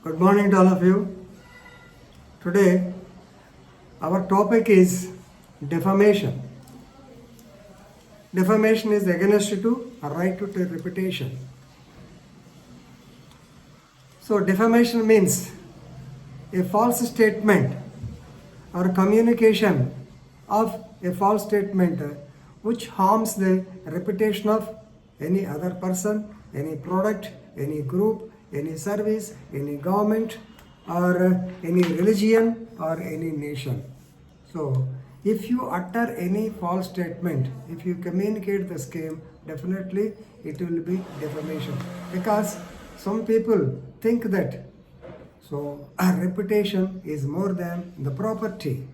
Good morning to all of you. Today, our topic is defamation. Defamation is against to a right to reputation. So, defamation means a false statement or communication of a false statement which harms the reputation of any other person, any product, any group, any service, any government, or any religion or any nation. So, if you utter any false statement, if you communicate the scheme, definitely it will be defamation. Because some people think that so our reputation is more than the property.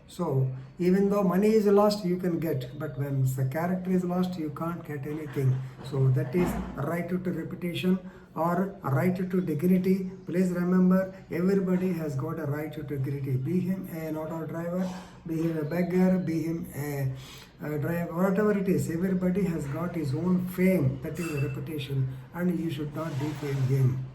So even though money is lost, you can get, but when the character is lost, you can't get anything. So that is a right to reputation or a right to dignity. Please remember, everybody has got a right to dignity. Be him an auto driver, be him a beggar, be him a driver, whatever it is. Everybody has got his own fame. That is a reputation, and you should not defame him.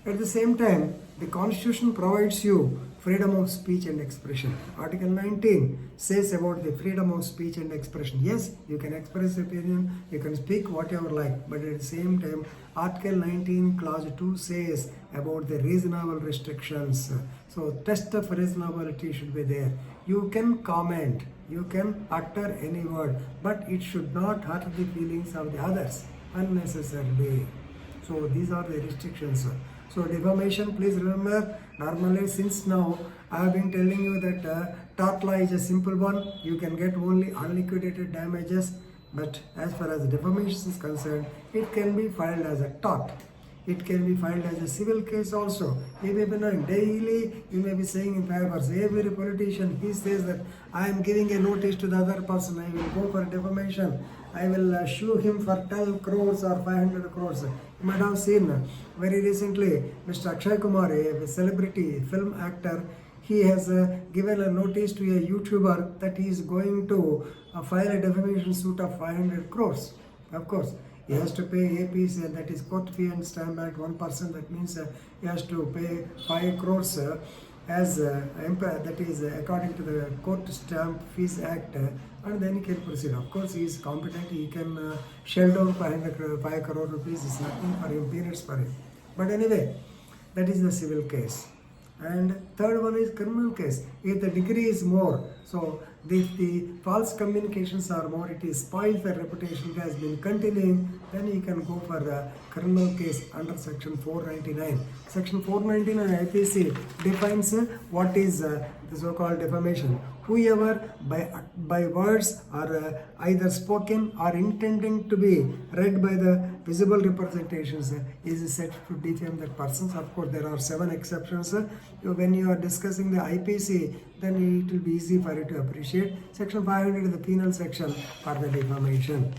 At the same time, the Constitution provides you freedom of speech and expression. Article 19 says about the freedom of speech and expression. Yes, you can express opinion, you can speak whatever like, but at the same time, Article 19 Clause 2 says about the reasonable restrictions. So, test of reasonability should be there. You can comment, you can utter any word, but it should not hurt the feelings of the others unnecessarily. So, these are the restrictions. So defamation, please remember, normally since now I have been telling you that tort law is a simple one. You can get only unliquidated damages, but as far as defamation is concerned, it can be filed as a tort. It can be filed as a civil case also. You may be knowing daily, you may be saying in papers, every politician, he says that I am giving a notice to the other person, I will go for defamation. I will sue him for 12 crores or 500 crores. You might have seen very recently Mr. Akshay Kumar, a celebrity film actor, he has given a notice to a YouTuber that he is going to file a defamation suit of 500 crores. Of course, he has to pay APC, that is Court Fee and Stamp Act 1%. That means he has to pay 5 crores as that is according to the Court Stamp Fees Act, and then he can proceed. Of course, he is competent, he can shell down 5 crore rupees, is nothing for him, periods for him. But anyway, that is the civil case. And third one is criminal case. If the degree is more, so if the false communications are more, it is spoils the reputation, it has been continuing, then you can go for the criminal case under section 499. Section 499 IPC defines what is the so-called defamation. Whoever by words are either spoken or intending to be read by the visible representations is said to defame that person. Of course, there are 7 exceptions. When you are discussing the IPC, then it will be easy for you to appreciate. Section 500 is the penal section for the defamation.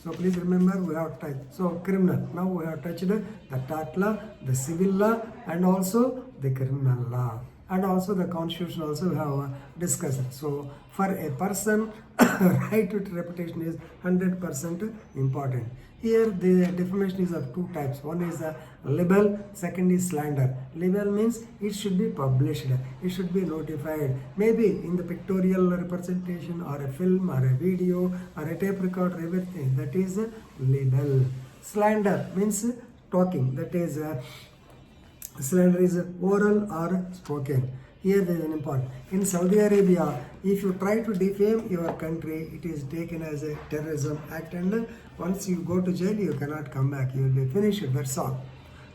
So please remember, we have touched, so criminal. Now we have touched the tort law, the civil law, and also the criminal law. And also the Constitution also have discussed. So for a person, right to reputation is 100% important. Here the defamation is of 2 types. One is a libel, second is slander. Libel means it should be published, it should be notified, maybe in the pictorial representation or a film or a video or a tape recorder, everything. That is a libel. Slander means talking, that is slander is oral or spoken. Here there is an important. In Saudi Arabia, if you try to defame your country, it is taken as a terrorism act, and once you go to jail, you cannot come back. You will be finished. That's all.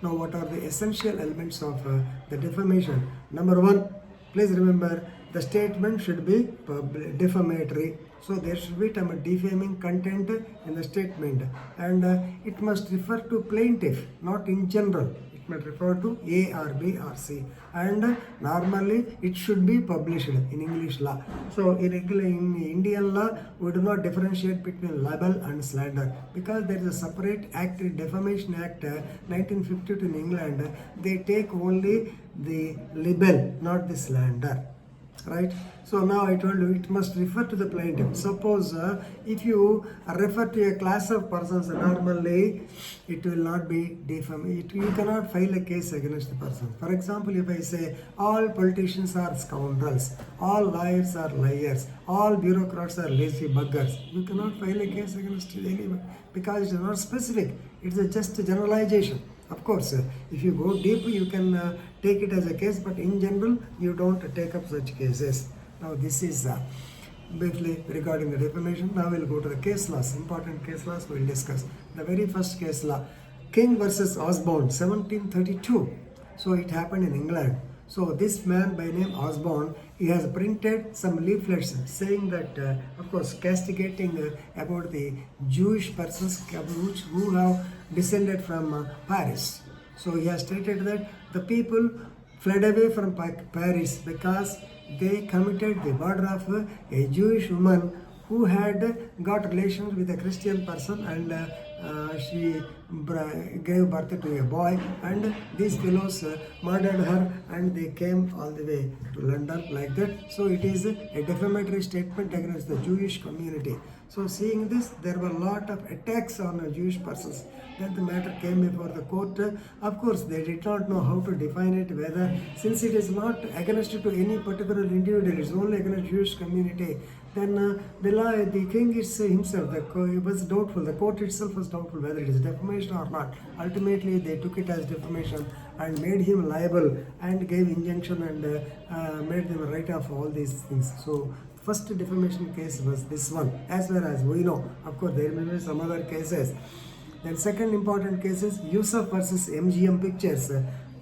Now, what are the essential elements of the defamation? Number 1, please remember, the statement should be defamatory. So there should be some defaming content in the statement, and it must refer to plaintiff, not in general. It must refer to A or B or C, and normally it should be published in English law. So in Indian law, we do not differentiate between libel and slander, because there is a separate act, Defamation Act 1952 in England. They take only the libel, not the slander. right? So now I told you it must refer to the plaintiff. Suppose if you refer to a class of persons, normally it will not be defamation. You cannot file a case against the person. For example, if I say all politicians are scoundrels, all lawyers are liars, all bureaucrats are lazy buggers, you cannot file a case against anyone because it is not specific. It is just a generalization. Of course, if you go deep, you can take it as a case, but in general, you don't take up such cases. Now, this is briefly regarding the defamation. Now, we'll go to the case laws. Important case laws we'll discuss. The very first case law, King versus Osborne, 1732. So, it happened in England. So, this man by name Osborne, he has printed some leaflets saying that, of course, castigating about the Jewish persons who have descended from Paris. So he has stated that the people fled away from Paris because they committed the murder of a Jewish woman who had got relations with a Christian person, and she gave birth to a boy, and these fellows murdered her, and they came all the way to London like that. So it is a defamatory statement against the Jewish community. So seeing this, there were a lot of attacks on Jewish persons. Then the matter came before the court. Of course, they did not know how to define it, whether, since it is not against to any particular individual, it is only against Jewish community, then the king is himself, he was doubtful, the court itself was doubtful whether it is defamation or not. Ultimately, they took it as defamation and made him liable and gave injunction and made them write off all these things. So, first defamation case was this one, as far as we know. Of course, there may be some other cases. Then second important case is Yusuf versus MGM Pictures,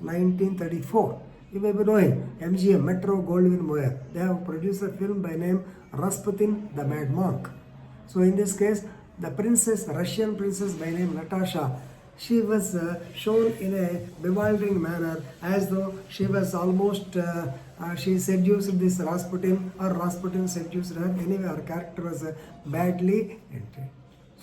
1934. You may be knowing MGM, Metro Goldwyn Mayer. They have produced a film by name Rasputin the Mad Monk. So in this case, the princess, Russian princess by name Natasha, she was shown in a bewildering manner as though she was almost, she seduced this Rasputin, or Rasputin seduced her. Anyway, her character was badly entered.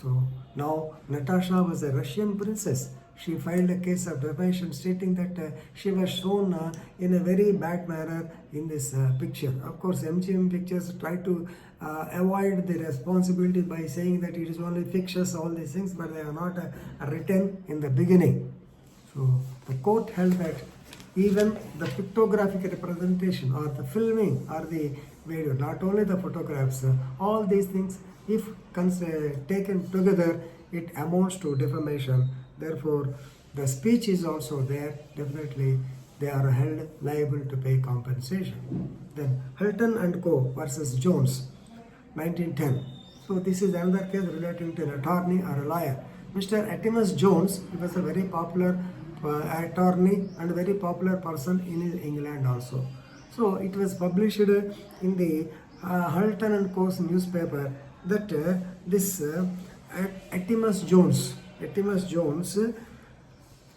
So now Natasha was a Russian princess. She filed a case of defamation stating that she was shown in a very bad manner in this picture. Of course, MGM Pictures tried to avoid the responsibility by saying that it is only fictitious, all these things, but they are not written in the beginning. So the court held that even the pictographic representation or the filming or the video, not only the photographs, all these things, if taken together, it amounts to defamation. Therefore, the speech is also there. Definitely, they are held liable to pay compensation. Then Hulton and Co. versus Jones, 1910. So this is another case relating to an attorney or a lawyer. Mr. Atimus Jones, he was a very popular attorney and a very popular person in England also. So it was published in the Hulton and Co.'s newspaper that this Atimus Jones,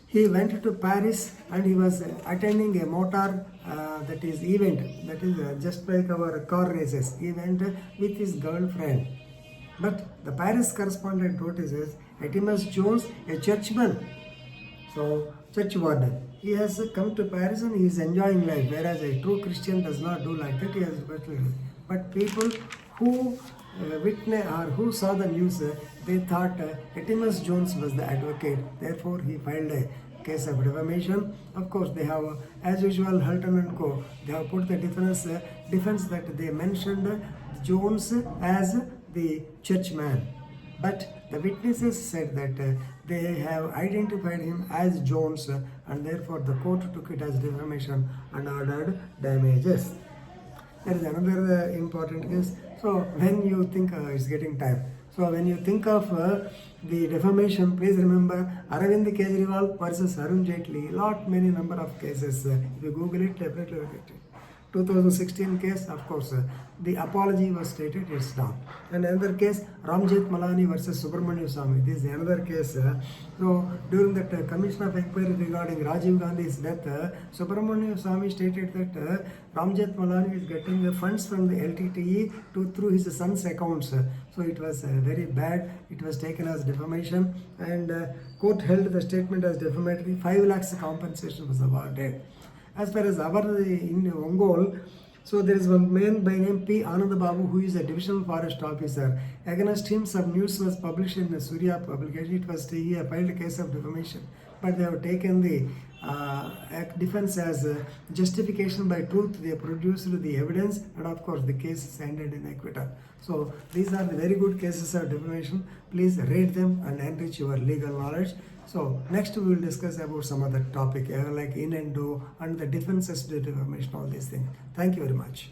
he went to Paris and he was attending a motor that is event, that is just like our car races. He went with his girlfriend. But the Paris correspondent notices Atimus Jones, a churchman, so church warden. He has come to Paris and he is enjoying life, whereas a true Christian does not do like that. He has, but people who witnessed or who saw the news, they thought Atimus Jones was the advocate. Therefore, he filed a case of defamation. Of course, they have, as usual, Hulton and Co. They have put the defense that they mentioned Jones as the churchman, but the witnesses said that they have identified him as Jones, and therefore the court took it as defamation and ordered damages. There is another important case. So when you think, it's getting time. So when you think of the defamation, please remember Arvind Kejriwal versus Arun Jaitley. Many number of cases. If you Google it, definitely look at it. 2016 case, of course, the apology was stated, it's done. And another case, Ramjet Malani versus Subramanian Swamy. This is another case. So during that commission of inquiry regarding Rajiv Gandhi's death, Subramanian Swamy stated that Ramjet Malani is getting the funds from the LTTE through his son's accounts. So it was very bad. It was taken as defamation, and court held the statement as defamatory. 5 lakhs compensation was awarded. As far as our in Ongole, So there is one man by name P. Anand Babu, who is a divisional forest officer. Against him, some news was published in the Surya publication. It was he filed a case of defamation, but they have taken the defense as justification by truth. They produced the evidence, and of course, the case is ended in acquittal. So these are the very good cases of defamation. Please read them and enrich your legal knowledge. So next we will discuss about some other topic like in and do and the defenses to defamation, all these things. Thank you very much.